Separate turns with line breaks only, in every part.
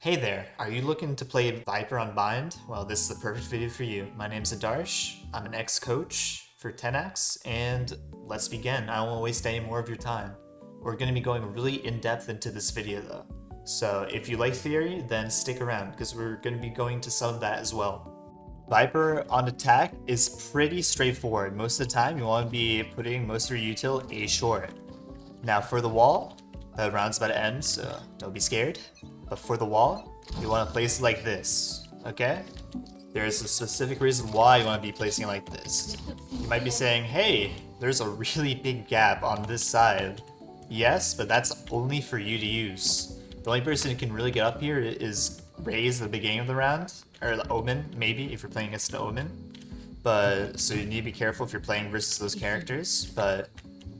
Hey there, are you looking to play Viper on Bind? Well, this is the perfect video for you. My name's Adarsh, I'm an ex-coach for 10x, and let's begin. I won't waste any more of your time. We're going to be going really in-depth into this video though. So if you like theory, then stick around, because we're going to be going to some of that as well. Viper on attack is pretty straightforward. Most of the time, you want to be putting most of your util A short. Now for the wall, the round's about to end, so don't be scared. But for the wall, you want to place it like this, okay? There's a specific reason why you want to be placing it like this. You might be saying, hey, there's a really big gap on this side. Yes, but that's only for you to use. The only person who can really get up here is Raze at the beginning of the round, or the Omen, maybe, if you're playing against an Omen. But, so you need to be careful if you're playing versus those characters, but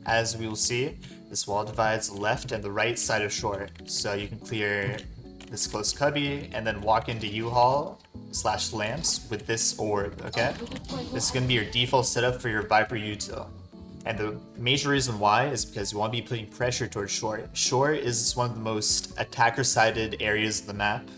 as we will see, this wall divides the left and the right side of short, so you can clear this close cubby and then walk into U-Haul / lamps with this orb, okay? This is going to be your default setup for your Viper util. And the major reason why is because you want to be putting pressure towards short. Short is one of the most attacker-sided areas of the map,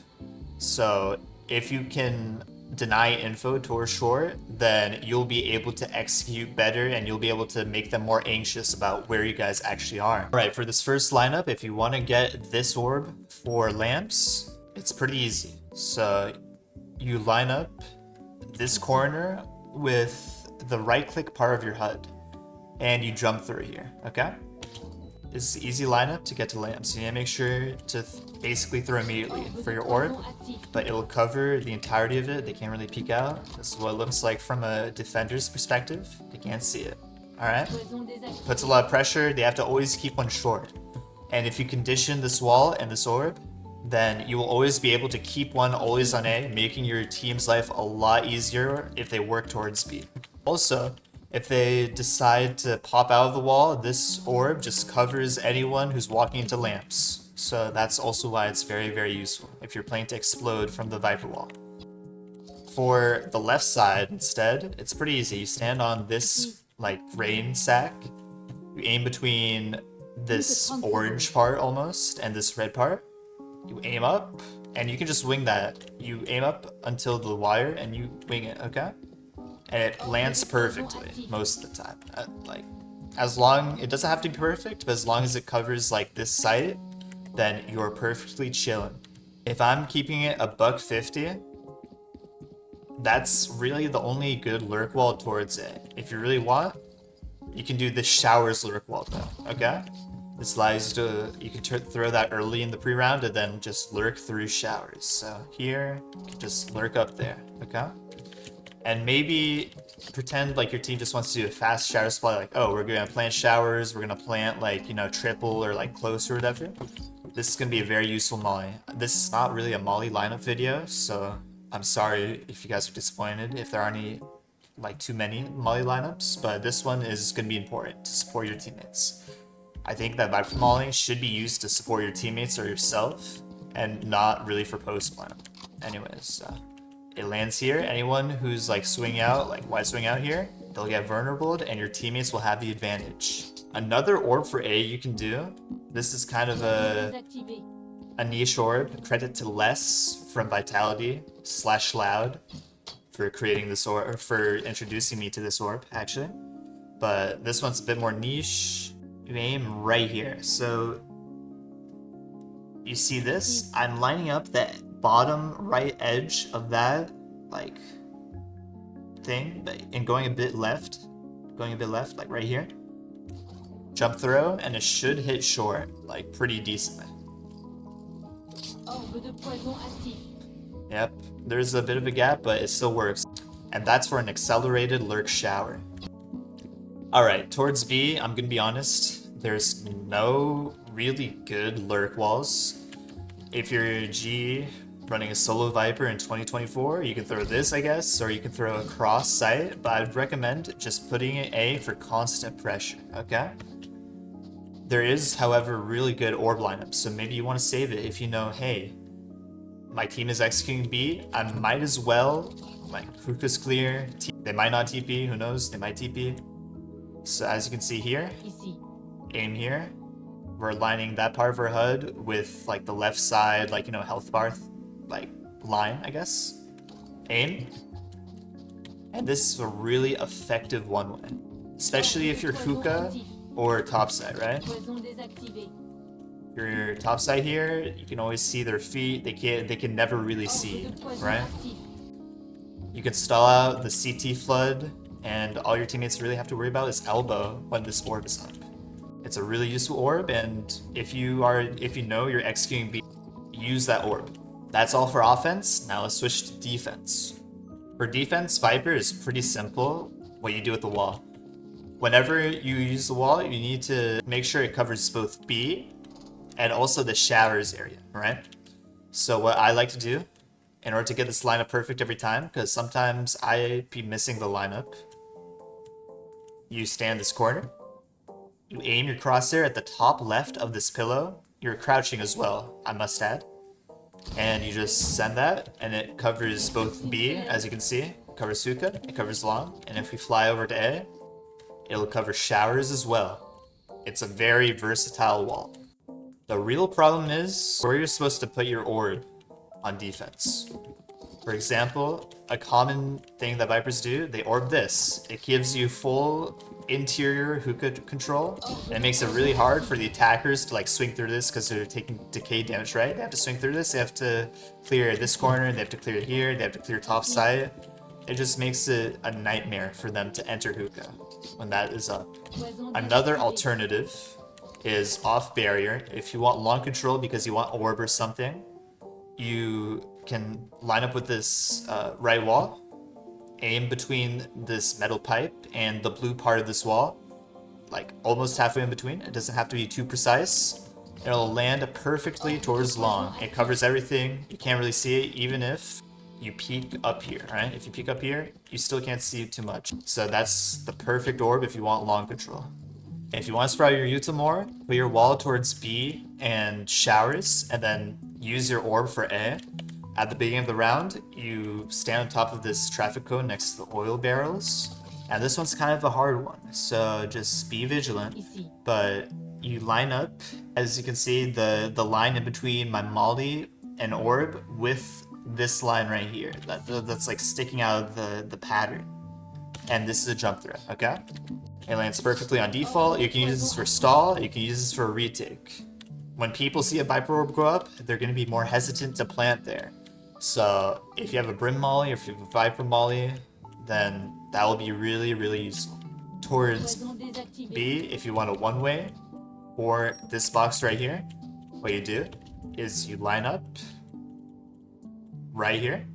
so if you can deny info towards short, then you'll be able to execute better and you'll be able to make them more anxious about where you guys actually are. Alright, for this first lineup, if you want to get this orb for lamps, it's pretty easy. So you line up this corner with the right click part of your HUD and you jump through here, okay? This is easy lineup to get to lamps. You need to make sure to basically throw immediately for your orb, but it will cover the entirety of it. They can't really peek out. This is what it looks like from a defender's perspective. They can't see it. Alright? Puts a lot of pressure. They have to always keep one short. And if you condition this wall and this orb, then you will always be able to keep one always on A, making your team's life a lot easier if they work towards speed. Also, if they decide to pop out of the wall, this orb just covers anyone who's walking into lamps. So that's also why it's very, very useful if you're playing to explode from the Viper wall. For the left side instead, it's pretty easy. You stand on this like rain sack, you aim between this orange part almost and this red part. You aim up and you can just wing that. You aim up until the wire and you wing it, okay? And it lands perfectly most of the time. Like, as long, it doesn't have to be perfect, but as long as it covers like this site, then you're perfectly chilling. If I'm keeping it a $150, that's really the only good lurk wall towards it. If you really want, you can do the showers lurk wall though, okay? This allows you to, you can throw that early in the pre-round and then just lurk through showers. So here, you can just lurk up there, okay? And maybe pretend like your team just wants to do a fast shower supply, like, oh, we're gonna plant showers, we're gonna plant like, you know, triple or like close or whatever. This is gonna be a very useful molly. This is not really a molly lineup video, so I'm sorry if you guys are disappointed if there are any, like, too many molly lineups, but this one is gonna be important to support your teammates. I think that Viper molly should be used to support your teammates or yourself, and not really for post plan. Anyways, it lands here. Anyone who's like swing out, like wide swing out here, they'll get vulnerable and your teammates will have the advantage. Another orb for A you can do. This is kind of a niche orb. Credit to Les from Vitality / Loud for creating this orb, or for introducing me to this orb actually. But this one's a bit more niche. You aim right here. So you see this? I'm lining up that bottom right edge of that like thing and going a bit left, like right here. Jump throw and it should hit short like pretty decently. Yep, there's a bit of a gap, but it still works. And that's for an accelerated lurk shower. Alright, towards B, I'm gonna be honest, there's no really good lurk walls. If you're G running a solo Viper in 2024, you can throw this, I guess, or you can throw a cross sight, but I'd recommend just putting it A for constant pressure, okay? There is, however, really good orb lineups, so maybe you want to save it if you know, hey, my team is executing B, I might as well, like, hookah's clear, they might not TP, who knows, they might TP. So as you can see here, aim here, we're lining that part of our HUD with like the left side, like, you know, health bar, like line, I guess. Aim. And this is a really effective one-way, especially if you're hookah or topside, right? Your topside here, you can always see their feet. They can never really see you, right? You can stall out the CT flood, and all your teammates really have to worry about is elbow when this orb is up. It's a really useful orb, and if you know you're executing B, use that orb. That's all for offense. Now let's switch to defense. For defense, Viper is pretty simple what you do with the wall. Whenever you use the wall, you need to make sure it covers both B and also the showers area, right? So what I like to do, in order to get this lineup perfect every time, because sometimes I be missing the lineup, you stand this corner, you aim your crosshair at the top left of this pillow, you're crouching as well, I must add, and you just send that, and it covers both B, as you can see, it covers hookah, it covers long, and if we fly over to A, it'll cover showers as well. It's a very versatile wall. The real problem is where you're supposed to put your orb on defense. For example, a common thing that Vipers do, they orb this. It gives you full interior hookah control, and it makes it really hard for the attackers to like swing through this because they're taking decay damage, right? They have to swing through this, they have to clear this corner, they have to clear here, they have to clear top side. It just makes it a nightmare for them to enter hookah when that is up. Another alternative is off barrier. If you want long control because you want orb or something, you can line up with this right wall, aim between this metal pipe and the blue part of this wall, like almost halfway in between. It doesn't have to be too precise. It'll land perfectly towards long. It covers everything. You can't really see it even if you peek up here, right? If you peek up here, you still can't see too much. So that's the perfect orb if you want long control. If you want to spread your Utah more, put your wall towards B and showers, and then use your orb for A. At the beginning of the round, you stand on top of this traffic cone next to the oil barrels. And this one's kind of a hard one, so just be vigilant. But you line up, as you can see, the line in between my molly and orb with this line right here. That's like sticking out of the pattern. And this is a jump threat, okay? It lands perfectly on default. You can use this for stall, you can use this for a retake. When people see a Viper orb go up, they're going to be more hesitant to plant there. So if you have a Brim Molly or if you have a Viper Molly, then that will be really, really useful. Towards B, if you want a one-way, or this box right here, what you do is you line up right here.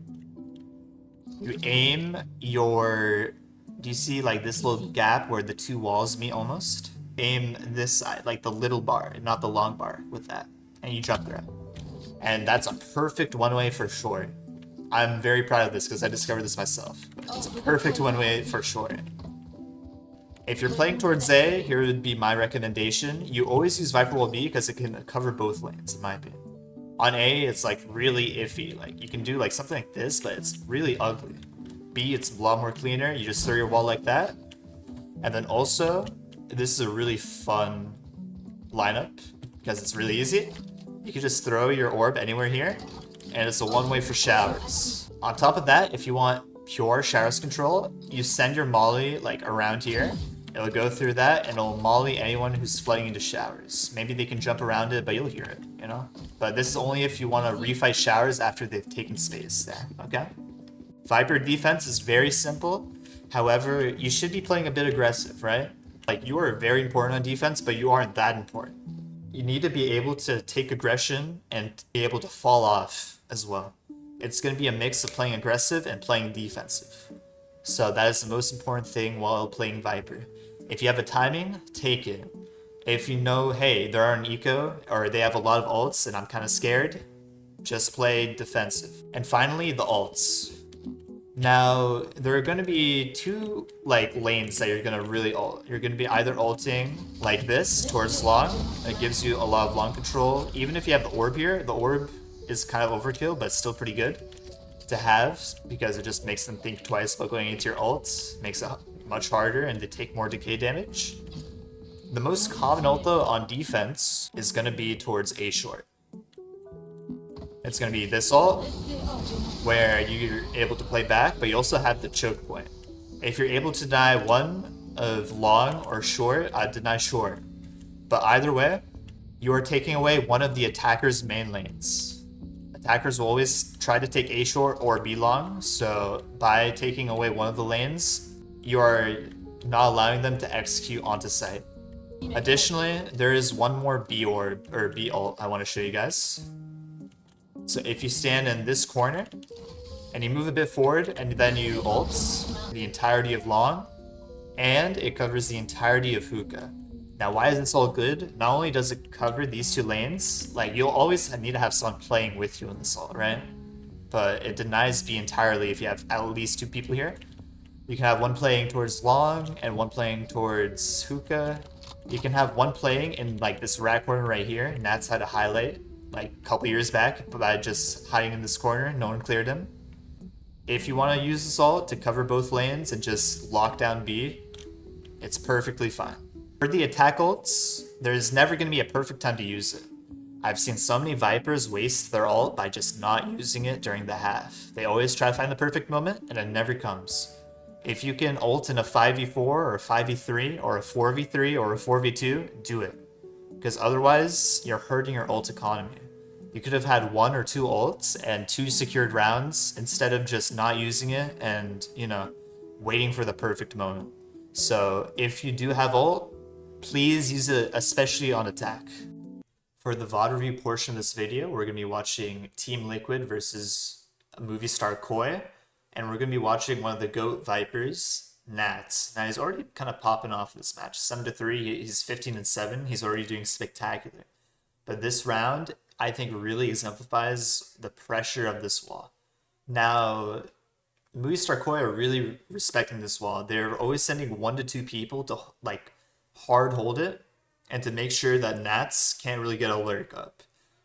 You aim your... Do you see like this little gap where the two walls meet almost? Aim this side, like the little bar, not the long bar with that. And you jump through it. And that's a perfect one-way for short. I'm very proud of this because I discovered this myself. It's a perfect one-way for short. If you're playing towards A, here would be my recommendation. You always use Viper Wall B because it can cover both lanes, in my opinion. On A, it's like really iffy. Like you can do like something like this, but it's really ugly. B, it's a lot more cleaner. You just throw your wall like that. And then also, this is a really fun lineup because it's really easy. You can just throw your orb anywhere here, and it's a one-way for showers. On top of that, if you want pure showers control, you send your molly like around here. It'll go through that, and it'll molly anyone who's flooding into showers. Maybe they can jump around it, but you'll hear it, you know? But this is only if you want to refight showers after they've taken space there, okay? Viper defense is very simple. However, you should be playing a bit aggressive, right? Like, you are very important on defense, but you aren't that important. You need to be able to take aggression and be able to fall off as well. It's going to be a mix of playing aggressive and playing defensive. So that is the most important thing while playing Viper. If you have a timing, take it. If you know, hey, they're on eco, or they have a lot of ults and I'm kind of scared, just play defensive. And finally, the ults. Now, there are going to be two like lanes that you're going to really ult. You're going to be either ulting like this towards long. It gives you a lot of long control. Even if you have the orb here, the orb is kind of overkill, but still pretty good to have because it just makes them think twice about going into your ults. Makes it much harder and they take more decay damage. The most common ult though on defense is gonna be towards A short. It's gonna be this ult, where you're able to play back, but you also have the choke point. If you're able to deny one of long or short, I'd deny short. But either way, you are taking away one of the attacker's main lanes. Attackers will always try to take A short or B long, so by taking away one of the lanes, you are not allowing them to execute onto site. Additionally, there is one more B orb, or B ult I want to show you guys. So if you stand in this corner, and you move a bit forward, and then you ult the entirety of long, and it covers the entirety of hookah. Now, why is this all good? Not only does it cover these two lanes, like, you'll always need to have someone playing with you in this ult, right? But it denies B entirely if you have at least two people here. You can have one playing towards long, and one playing towards hookah. You can have one playing in, like, this rat corner right here, and that's had a highlight, like, a couple years back, by just hiding in this corner. No one cleared him. If you want to use this ult to cover both lanes and just lock down B, it's perfectly fine. For the attack ults, there's never going to be a perfect time to use it. I've seen so many Vipers waste their ult by just not using it during the half. They always try to find the perfect moment, and it never comes. If you can ult in a 5v4 or a 5v3 or a 4v3 or a 4v2, do it. Because otherwise, you're hurting your ult economy. You could have had one or two ults and two secured rounds instead of just not using it and, you know, waiting for the perfect moment. So if you do have ult, please use it, especially on attack. For the VOD review portion of this video, we're going to be watching Team Liquid versus Movie Star Koi, and we're going to be watching one of the GOAT Vipers, Nats. Now, he's already kind of popping off this match. 7-3, he's 15-7, he's already doing spectacular. But this round, I think, really exemplifies the pressure of this wall. Now, Movie Star Koi are really respecting this wall. They're always sending 1 to 2 people to, like, hard hold it and to make sure that Nats can't really get a lurk up,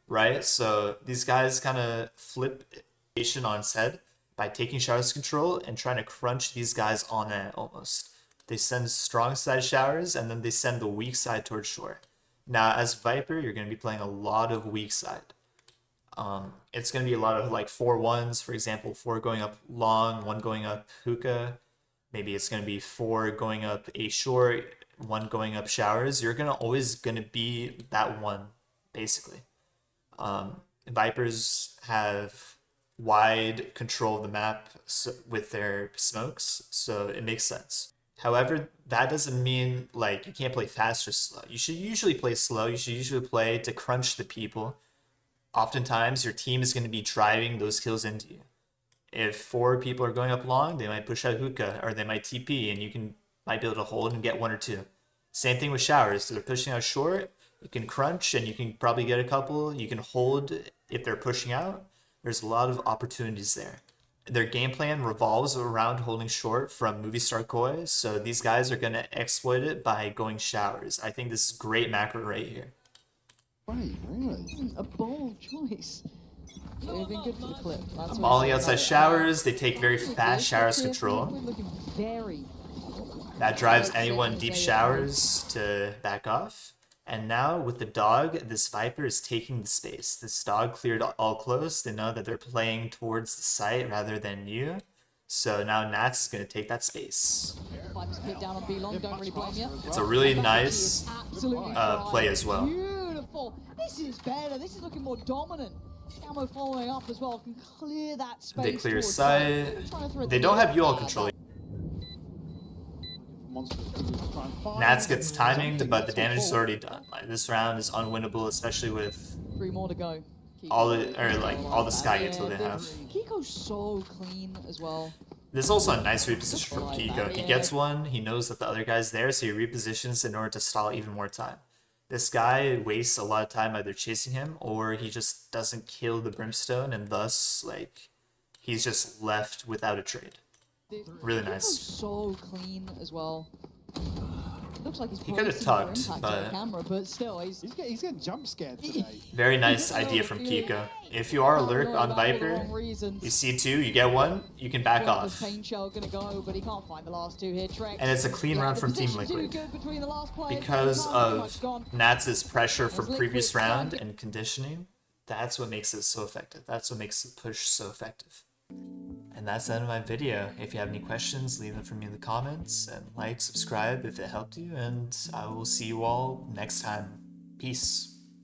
right? So these guys kind of flip on its head by taking showers control and trying to crunch these guys on it almost. They send strong side showers and then they send the weak side towards shore. Now, as Viper, you're going to be playing a lot of weak side. It's going to be a lot of like 4-1s, for example, 4 going up long, 1 going up hookah. Maybe it's going to be 4 going up A short, 1 going up showers. You're always going to be that one, basically. Vipers have wide control of the map with their smokes, so it makes sense. However, that doesn't mean like you can't play fast or slow. You should usually play slow. You should usually play to crunch the people. Oftentimes, your team is going to be driving those kills into you. If 4 people are going up long, they might push out hookah, or they might TP, and you might be able to hold and get 1 or 2. Same thing with showers. If they're pushing out short, you can crunch, and you can probably get a couple. You can hold if they're pushing out. There's a lot of opportunities there. Their game plan revolves around holding short from Movie Star Koi, so these guys are going to exploit it by going showers. I think this is great macro right here.
Right, really? A bold choice. They've been good for the clip.
Molly outside showers, they take very fast showers control. That drives anyone deep showers to back off. And now with the dog, this Viper is taking the space. This dog cleared all close. They know that they're playing towards the site rather than you. So now Nats is going to take that space. It's a really nice play as well.
Beautiful. This is better. This is looking more dominant. Camo following up as well can clear that space.
They clear side. They don't have UL control. Nats gets timinged, but the damage is already done. Like, this round is unwinnable, especially with
3 more to go.
all the sky util they have.
Kiko's so clean as well.
This is also a nice reposition from Kiko. He gets one, he knows that the other guy's there, so he repositions in order to stall even more time. This guy wastes a lot of time either chasing him, or he just doesn't kill the Brimstone, and thus, like, he's just left without a trade. Really nice.
So clean as well. Looks like he's
He could have
bracing for
tucked,
impact
but
on camera, but still, he's
getting jump scared today.
very nice idea from Kiko. If you are a lurk on Viper, you see two, you get one, you can back off.
Pain shell gonna go, but he can't find the last two here. Trex.
And it's a clean run from Team Liquid. Because of Nats' pressure from previous round and conditioning, that's what makes it so effective. That's what makes the push so effective. And that's the end of my video. If you have any questions, leave them for me in the comments, and like, subscribe if it helped you, and I will see you all next time. Peace.